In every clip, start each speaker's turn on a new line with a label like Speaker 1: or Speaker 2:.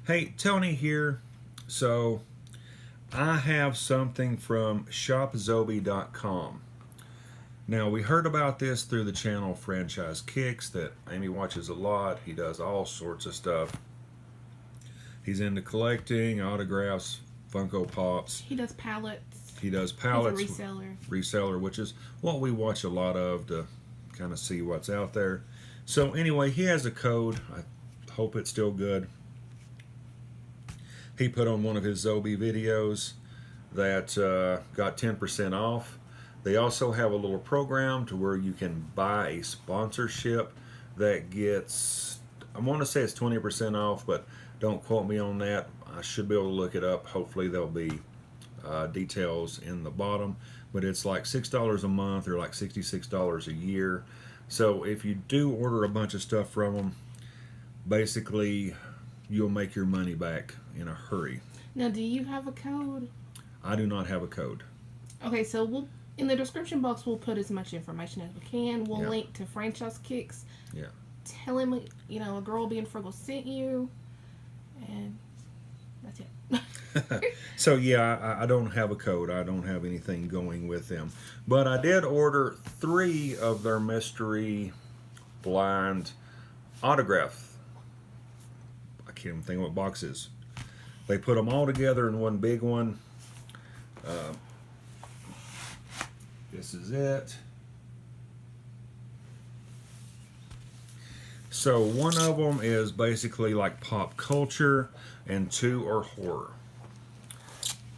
Speaker 1: Hey, Tony here. So, I have something from shopzobie.com. Now, we heard about this through the channel Franchise Kicks that Amy watches a lot. He does all sorts of stuff. He's into collecting, autographs, Funko Pops.
Speaker 2: He does pallets.
Speaker 1: He does pallets.
Speaker 2: He's a reseller.
Speaker 1: Reseller, which is what we watch a lot of to kind of see what's out there. So, anyway, he has a code. I hope it's still good. He put on one of his Zobie videos that got 10% off. They also have a little program to where you can buy a sponsorship that gets, I want to say it's 20% off, but don't quote me on that. I should be able to look it up. Hopefully there'll be details in the bottom. But it's like $6 a month or like $66 a year. So if you do order a bunch of stuff from them, basically you'll make your money back in a hurry.
Speaker 2: Now, do you have a code?
Speaker 1: I do not have a code.
Speaker 2: Okay, so we'll in the description box we'll put as much information as we can. We'll link to Franchise Kicks.
Speaker 1: Yeah.
Speaker 2: Tell him, a girl being frugal sent you, and that's it.
Speaker 1: So yeah, I don't have a code. I don't have anything going with them, but I did order 3 of their mystery blind autograph. I can't even think what box is. They put them all together in one big one. This is it. So one of them is basically like pop culture and 2 are horror.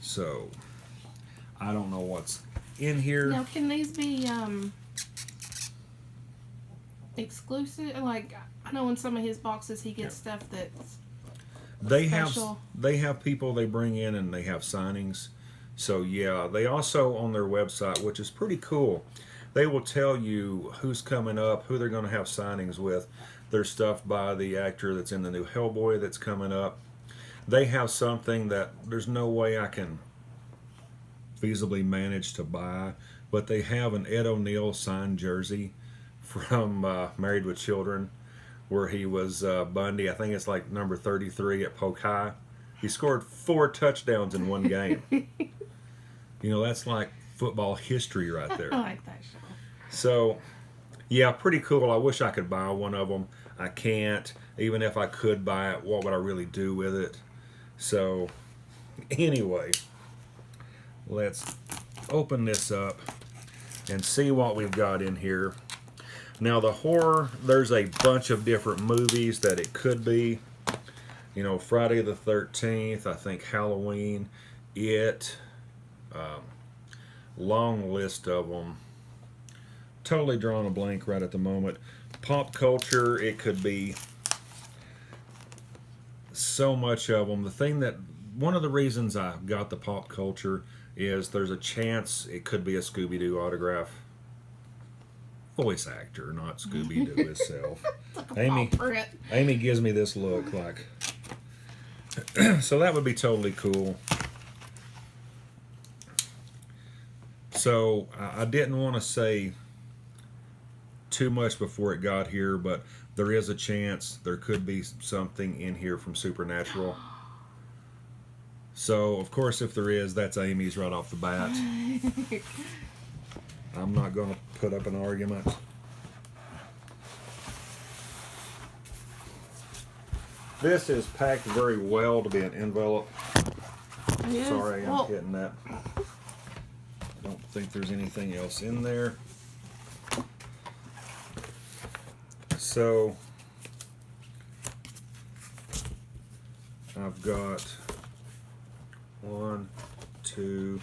Speaker 1: So I don't know what's in here.
Speaker 2: Now, can these be exclusive? Like, I know in some of his boxes he gets stuff that's special.
Speaker 1: They have people they bring in and they have signings. So yeah, they also on their website, which is pretty cool, they will tell you who's coming up, who they're going to have signings with. There's stuff by the actor that's in the new Hellboy that's coming up. They have something that there's no way I can feasibly manage to buy, but they have an Ed O'Neill signed jersey from Married with Children, where he was Bundy. I think it's like number 33 at Polk High. He scored 4 touchdowns in one game. That's like football history right there.
Speaker 2: I like that show.
Speaker 1: So, yeah, pretty cool. I wish I could buy one of them. I can't. Even if I could buy it, what would I really do with it? So, anyway, let's open this up and see what we've got in here. Now, the horror, there's a bunch of different movies that it could be. Friday the 13th, I think Halloween, It, long list of them. Totally drawing a blank right at the moment. Pop culture, it could be so much of them. One of the reasons I got the pop culture is there's a chance it could be a Scooby-Doo autograph. Voice actor, not Scooby-Doo itself. Amy gives me this look like. So that would be totally cool. So I didn't want to say too much before it got here, but there is a chance there could be something in here from Supernatural. So, of course, if there is, that's Amy's right off the bat. I'm not going to put up an argument. This is packed very well to be an envelope. Sorry, I'm hitting that. I don't think there's anything else in there. So, I've got 1, 2,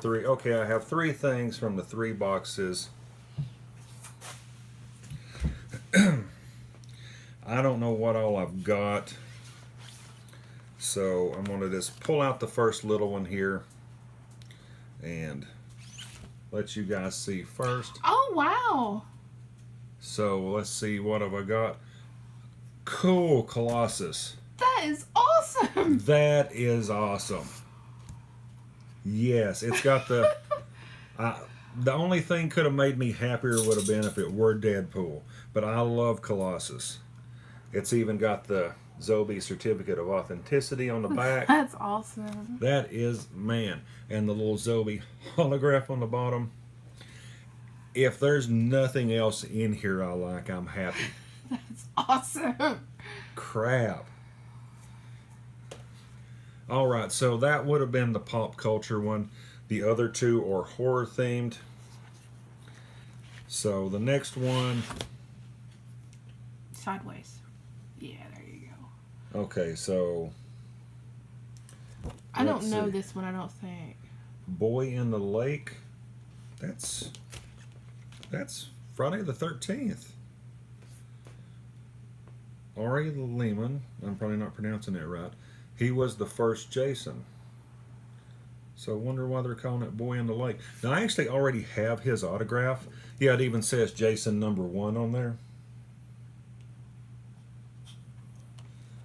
Speaker 1: 3. Okay, I have 3 things from the 3 boxes. I don't know what all I've got. So I'm going to just pull out the first little one here and let you guys see first.
Speaker 2: Oh, wow.
Speaker 1: So let's see, what have I got? Cool, Colossus.
Speaker 2: That is awesome.
Speaker 1: That is awesome. Yes, it's got the... the only thing could have made me happier would have been if it were Deadpool. But I love Colossus. It's even got the Zobie certificate of authenticity on the back.
Speaker 2: That's awesome.
Speaker 1: That is, man. And the little Zobie holograph on the bottom. If there's nothing else in here I like, I'm happy.
Speaker 2: That's awesome.
Speaker 1: Crap. All right, so that would have been the pop culture one. The other two are horror themed. So the next one.
Speaker 2: Sideways. Yeah, there you go.
Speaker 1: Okay, so.
Speaker 2: I don't
Speaker 1: let's
Speaker 2: know
Speaker 1: see.
Speaker 2: this one, I don't think.
Speaker 1: Boy in the Lake. That's Friday the 13th. Ari Lehman, I'm probably not pronouncing it right. He was the first Jason. So I wonder why they're calling it Boy in the Lake. Now I actually already have his autograph. Yeah, it even says Jason #1 on there.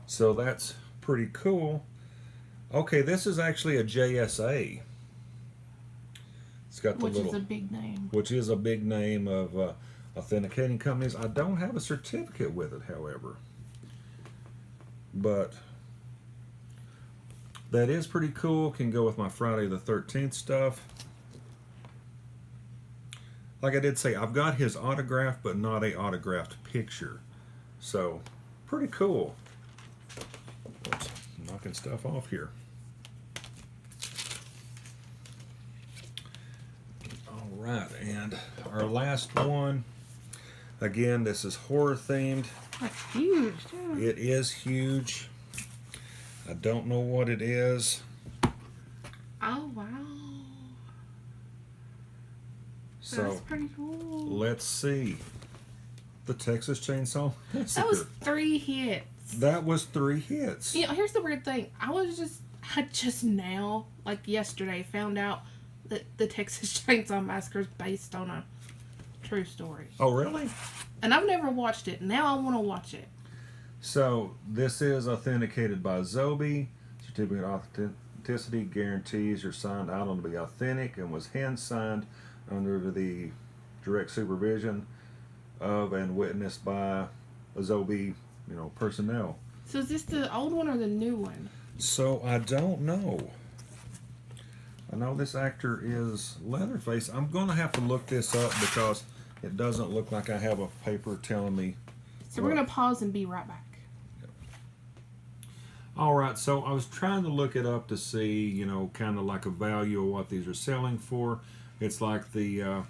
Speaker 1: So that's pretty cool. Okay, this is actually a JSA. It's got the
Speaker 2: Which
Speaker 1: little,
Speaker 2: is a big name.
Speaker 1: which is a big name of authenticating companies. I don't have a certificate with it, however. But that is pretty cool. Can go with my Friday the 13th stuff. Like I did say, I've got his autograph, but not a autographed picture. So, pretty cool. Oops, knocking stuff off here. All right, and our last one. Again, this is horror themed.
Speaker 2: That's huge, too.
Speaker 1: It is huge. I don't know what it is.
Speaker 2: Oh, wow.
Speaker 1: So
Speaker 2: That's pretty cool.
Speaker 1: let's see. The Texas Chainsaw Massacre.
Speaker 2: That was 3 hits.
Speaker 1: That was 3 hits.
Speaker 2: You know, here's the weird thing. I just now, like yesterday, found out that the Texas Chainsaw Massacre is based on a true story.
Speaker 1: Oh, really?
Speaker 2: And I've never watched it. Now I want to watch it.
Speaker 1: So this is authenticated by Zobie. Certificate of authenticity guarantees your signed item to be authentic and was hand signed under the direct supervision of and witnessed by a Zobie, personnel.
Speaker 2: So is this the old one or the new one?
Speaker 1: So I don't know. I know this actor is Leatherface. I'm going to have to look this up because it doesn't look like I have a paper telling me.
Speaker 2: So we're going to pause and be right back.
Speaker 1: All right, so I was trying to look it up to see, kind of like a value of what these are selling for. It's like the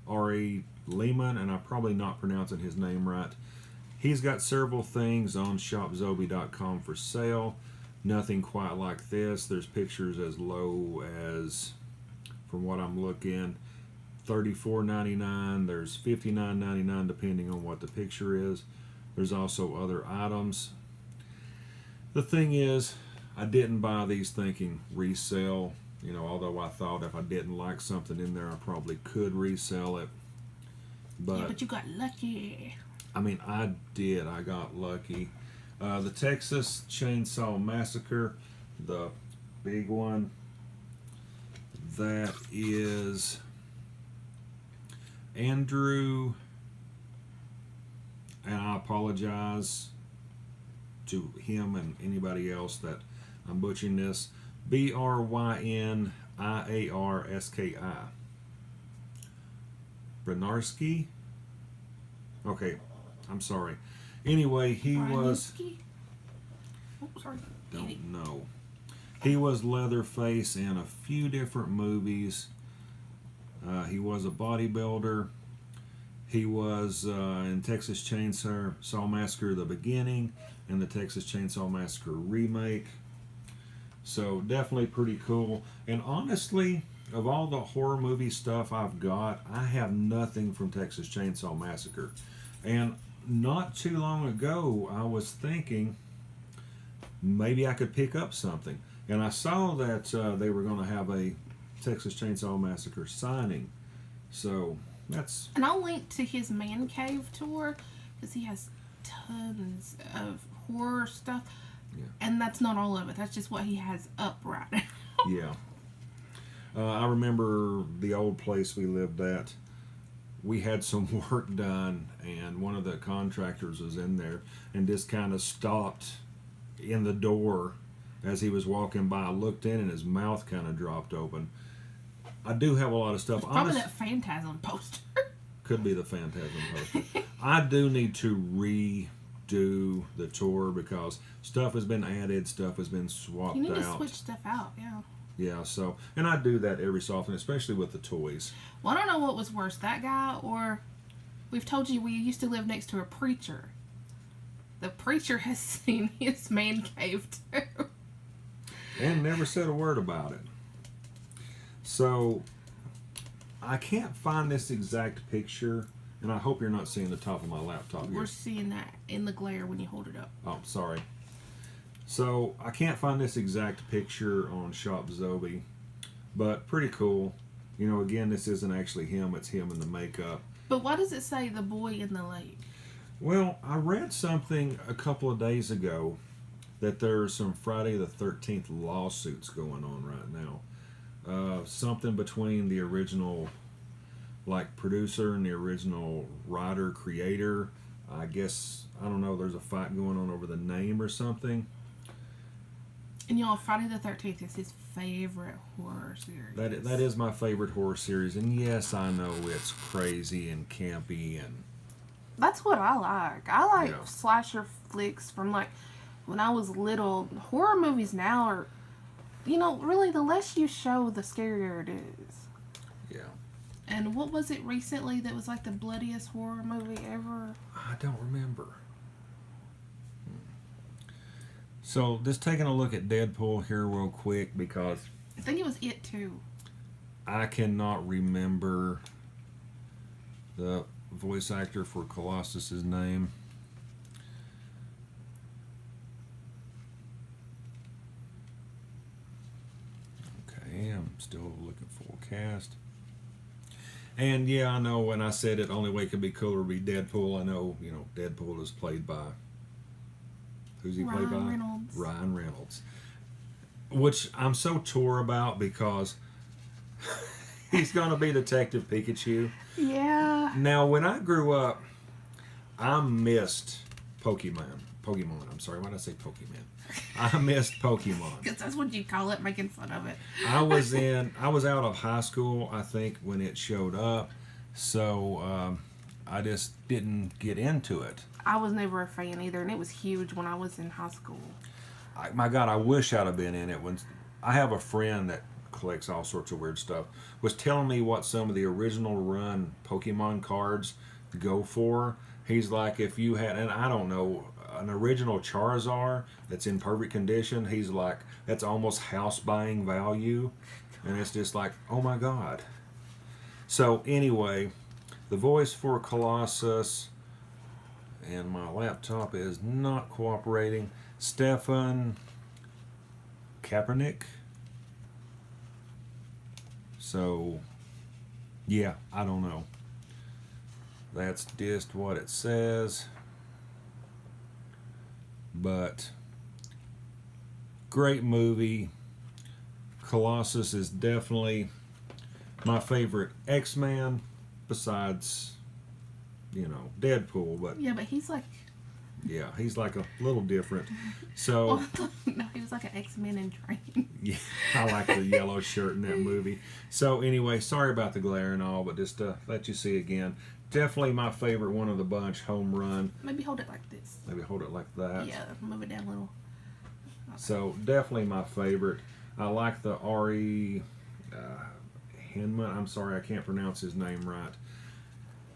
Speaker 1: Ari Lehman, and I'm probably not pronouncing his name right. He's got several things on shopzobie.com for sale. Nothing quite like this. There's pictures as low as, from what I'm looking, $34.99. There's $59.99 depending on what the picture is. There's also other items. The thing is, I didn't buy these thinking resell, although I thought if I didn't like something in there, I probably could resell it.
Speaker 2: Yeah, but you got lucky.
Speaker 1: I mean, I did. I got lucky. The Texas Chainsaw Massacre, the big one, that is Andrew, and I apologize to him and anybody else that I'm butchering this. Brynniarski. Brynarsky? Okay, I'm sorry. Anyway, he was...
Speaker 2: Oh, sorry.
Speaker 1: Don't know. He was Leatherface in a few different movies. He was a bodybuilder. He was in Texas Chainsaw Massacre the beginning and the Texas Chainsaw Massacre remake. So definitely pretty cool. And honestly, of all the horror movie stuff I've got, I have nothing from Texas Chainsaw Massacre. And not too long ago, I was thinking maybe I could pick up something. And I saw that they were going to have a Texas Chainsaw Massacre signing. So that's...
Speaker 2: And I'll link to his Man Cave tour because he has tons of horror stuff.
Speaker 1: Yeah.
Speaker 2: And that's not all of it. That's just what he has up right now.
Speaker 1: Yeah. I remember the old place we lived at. We had some work done, and one of the contractors was in there and just kind of stopped in the door as he was walking by. I looked in and his mouth kind of dropped open. I do have a lot of stuff.
Speaker 2: It's probably that Phantasm poster.
Speaker 1: Could be the Phantasm poster. I do need to redo the tour because stuff has been added, stuff has been swapped out.
Speaker 2: You need to switch stuff out, yeah.
Speaker 1: Yeah, so, and I do that every so often, especially with the toys.
Speaker 2: Well, I don't know what was worse, that guy or we've told you we used to live next to a preacher. The preacher has seen his man cave too.
Speaker 1: And never said a word about it. So, I can't find this exact picture, and I hope you're not seeing the top of my laptop here.
Speaker 2: We're seeing that in the glare when you hold it up.
Speaker 1: Oh, sorry. So, I can't find this exact picture on Shop Zobie, but pretty cool. You know, again, this isn't actually him, it's him in the makeup.
Speaker 2: But why does it say the boy in the lake?
Speaker 1: Well, I read something a couple of days ago that there's some Friday the 13th lawsuits going on right now. Something between the original producer and the original writer creator. I guess, I don't know, there's a fight going on over the name or something.
Speaker 2: And y'all, Friday the 13th is his favorite horror series.
Speaker 1: That is my favorite horror series, and yes, I know it's crazy and campy and
Speaker 2: that's what I like. I like slasher flicks from when I was little. Horror movies now are, really the less you show, the scarier it is.
Speaker 1: Yeah.
Speaker 2: And what was it recently that was the bloodiest horror movie ever?
Speaker 1: I don't remember. So, just taking a look at Deadpool here real quick because
Speaker 2: I think it was It too.
Speaker 1: I cannot remember the voice actor for Colossus's name. Okay, I'm still looking full cast. And yeah, I know when I said it, only way it could be cooler would be Deadpool. I know, Deadpool is played by, who's he played by?
Speaker 2: Reynolds.
Speaker 1: Ryan Reynolds. Which I'm so tore about because he's going to be Detective Pikachu.
Speaker 2: Yeah.
Speaker 1: Now, when I grew up, I missed Pokemon. I'm sorry, why did I say Pokemon? I missed Pokemon.
Speaker 2: Because that's what you call it, making fun of it.
Speaker 1: I was out of high school, I think, when it showed up. So, I just didn't get into it.
Speaker 2: I was never a fan either, and it was huge when I was in high school.
Speaker 1: My God, I wish I'd have been in it. When I have a friend that collects all sorts of weird stuff, was telling me what some of the original run Pokemon cards go for. He's like, if you had, and I don't know, an original Charizard that's in perfect condition, he's like, that's almost house buying value. And it's just like, oh my God. So anyway, the voice for Colossus, and my laptop is not cooperating, Stefan Kaepernick. So, yeah, I don't know. That's just what it says. But, great movie. Colossus is definitely my favorite X-Man, besides, Deadpool. But
Speaker 2: yeah, but he's like...
Speaker 1: Yeah, he's like a little different. So
Speaker 2: no, he was like an X-Men in training.
Speaker 1: Yeah, I like the yellow shirt in that movie. So anyway, sorry about the glare and all, but just to let you see again, definitely my favorite one of the bunch, home run.
Speaker 2: Maybe hold it like this.
Speaker 1: Maybe hold it like that.
Speaker 2: Yeah, move it down a little.
Speaker 1: Okay. So definitely my favorite. I like the Ari Hinman. I'm sorry, I can't pronounce his name right.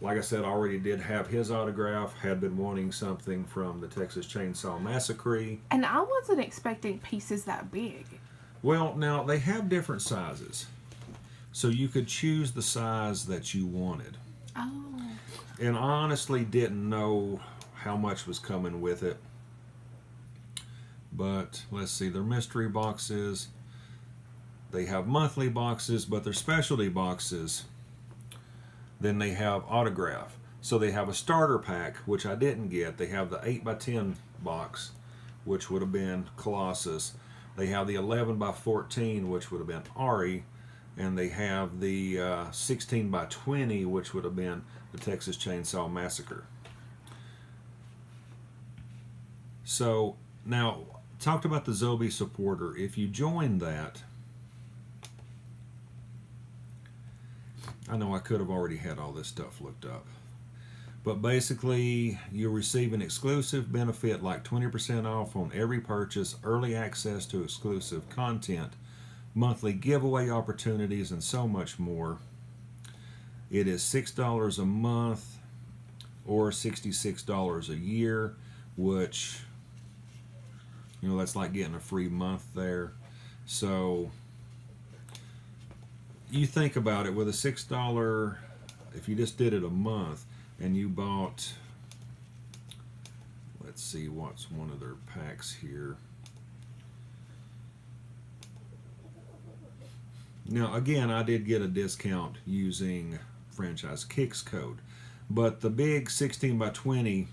Speaker 1: Like I said, I already did have his autograph, had been wanting something from the Texas Chainsaw Massacre.
Speaker 2: And I wasn't expecting pieces that big.
Speaker 1: Well, now, they have different sizes. So you could choose the size that you wanted.
Speaker 2: Oh.
Speaker 1: And I honestly didn't know how much was coming with it. But, let's see, they're mystery boxes. They have monthly boxes, but they're specialty boxes. Then they have autograph. So they have a starter pack, which I didn't get. They have the 8x10 box, which would have been Colossus. They have the 11x14, which would have been Ari. And they have the 16x20, which would have been the Texas Chainsaw Massacre. So, now, talked about the Zobie supporter. If you join that, I know I could have already had all this stuff looked up. But basically, you'll receive an exclusive benefit like 20% off on every purchase, early access to exclusive content, monthly giveaway opportunities, and so much more. It is $6 a month or $66 a year, which, you know, that's like getting a free month there. So you think about it, with a $6, if you just did it a month and you bought, let's see what's one of their packs here. Now again, I did get a discount using Franchise Kicks code, but the big 16 by 20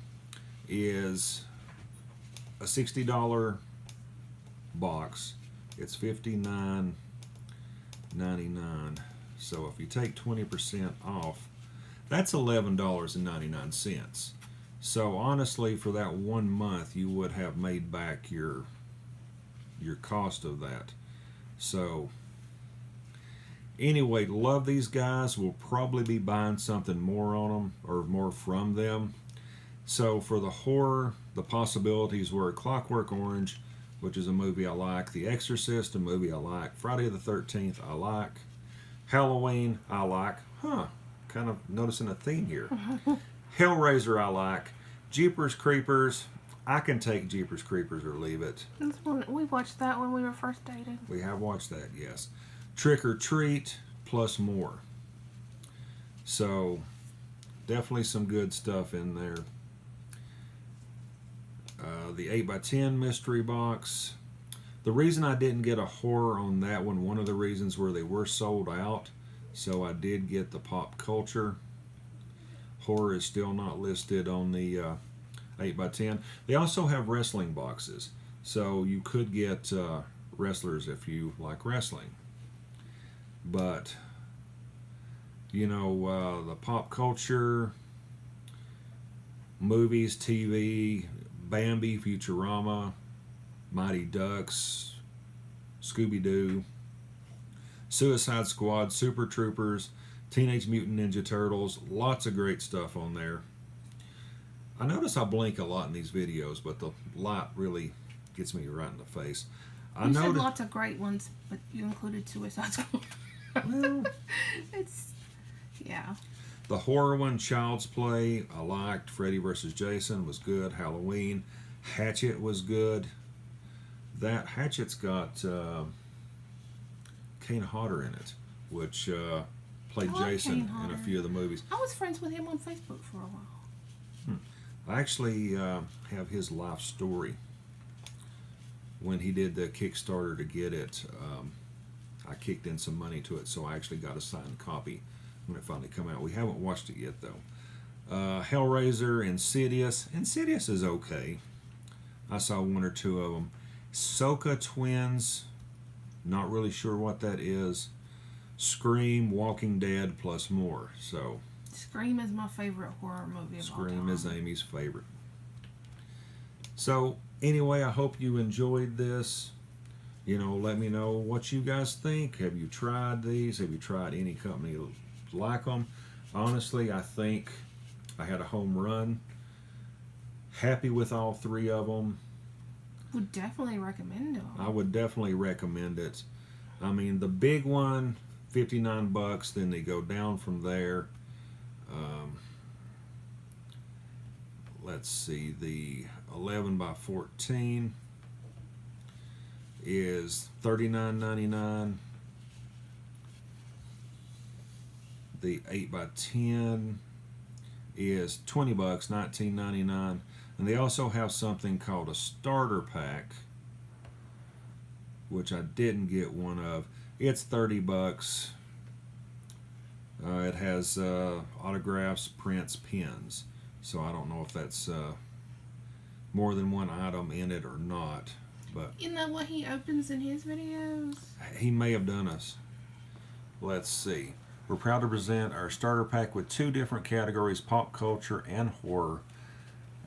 Speaker 1: is a $60 box. It's $59.99. So if you take 20% off, that's $11.99. So honestly, for that 1 month, you would have made back your cost of that. So anyway, love these guys. We'll probably be buying something more on them, or more from them. So for the horror, the possibilities were Clockwork Orange, which is a movie I like. The Exorcist, a movie I like. Friday the 13th, I like. Halloween, I like. Kind of noticing a theme here. Hellraiser, I like. Jeepers Creepers, I can take Jeepers Creepers or leave it.
Speaker 2: We watched that when we were first dating.
Speaker 1: We have watched that, yes. Trick or Treat, plus more. So definitely some good stuff in there. The 8x10 mystery box. The reason I didn't get a horror on that one of the reasons were they were sold out. So I did get the pop culture. Horror is still not listed on the 8x10. They also have wrestling boxes. So you could get wrestlers if you like wrestling. But, you know, the pop culture, movies, TV, Bambi, Futurama, Mighty Ducks, Scooby-Doo, Suicide Squad, Super Troopers, Teenage Mutant Ninja Turtles, lots of great stuff on there. I notice I blink a lot in these videos, but the light really gets me right in the face.
Speaker 2: You said lots of great ones, but you included Suicide Squad.
Speaker 1: Well,
Speaker 2: yeah.
Speaker 1: The horror one, Child's Play, I liked. Freddy vs. Jason was good. Halloween. Hatchet was good. That Hatchet's got Kane Hodder in it, which played Jason in a few of the movies.
Speaker 2: I was friends with him on Facebook for a while.
Speaker 1: I actually have his life story. When he did the Kickstarter to get it, I kicked in some money to it, so I actually got a signed copy when it finally come out. We haven't watched it yet, though. Hellraiser, Insidious. Insidious is okay. I saw one or two of them. Soka Twins, not really sure what that is. Scream, Walking Dead, plus more. So
Speaker 2: Scream is my favorite horror movie of all time.
Speaker 1: Scream is Amy's favorite. So anyway, I hope you enjoyed this. You know, let me know what you guys think. Have you tried these? Have you tried any company like them? Honestly, I think I had a home run. Happy with all three of them.
Speaker 2: Would definitely recommend them.
Speaker 1: I would definitely recommend it. I mean, the big one, $59. Then they go down from there. Let's see, the 11 by 14 is $39.99. The 8 by 10 is $20, $19.99. And they also have something called a starter pack, which I didn't get one of. It's $30. It has autographs, prints, pins. So I don't know if that's more than one item in it or not. But
Speaker 2: isn't that what he opens in his videos?
Speaker 1: He may have done us. Let's see. We're proud to present our starter pack with 2 different categories, pop culture and horror.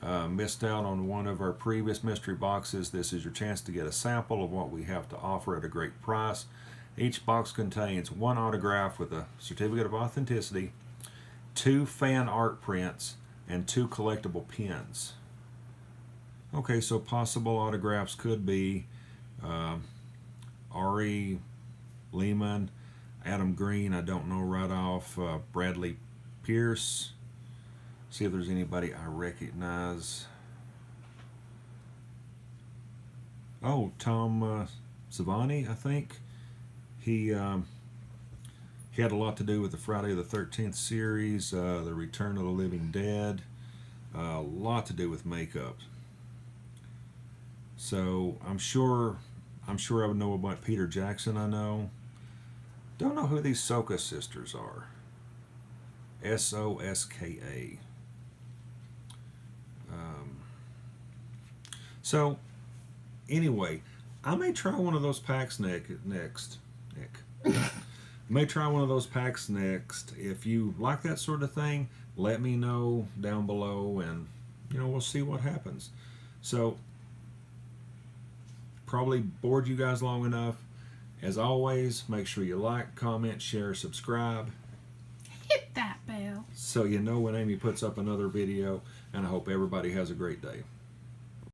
Speaker 1: Missed out on one of our previous mystery boxes, this is your chance to get a sample of what we have to offer at a great price. Each box contains one autograph with a certificate of authenticity, 2 fan art prints, and 2 collectible pins. Okay, so possible autographs could be Ari Lehman, Adam Green, I don't know right off, Bradley Pierce. See if there's anybody I recognize. Oh, Tom Savani, I think. He had a lot to do with the Friday the 13th series, the Return of the Living Dead. A lot to do with makeup. So I'm sure I would know about Peter Jackson. I know. Don't know who these Soka sisters are. Soska. So, anyway, I may try one of those packs next. I may try one of those packs next. If you like that sort of thing, let me know down below, and we'll see what happens. So, probably bored you guys long enough. As always, make sure you like, comment, share, subscribe.
Speaker 2: Hit that bell
Speaker 1: So you know when Amy puts up another video, and I hope everybody has a great day.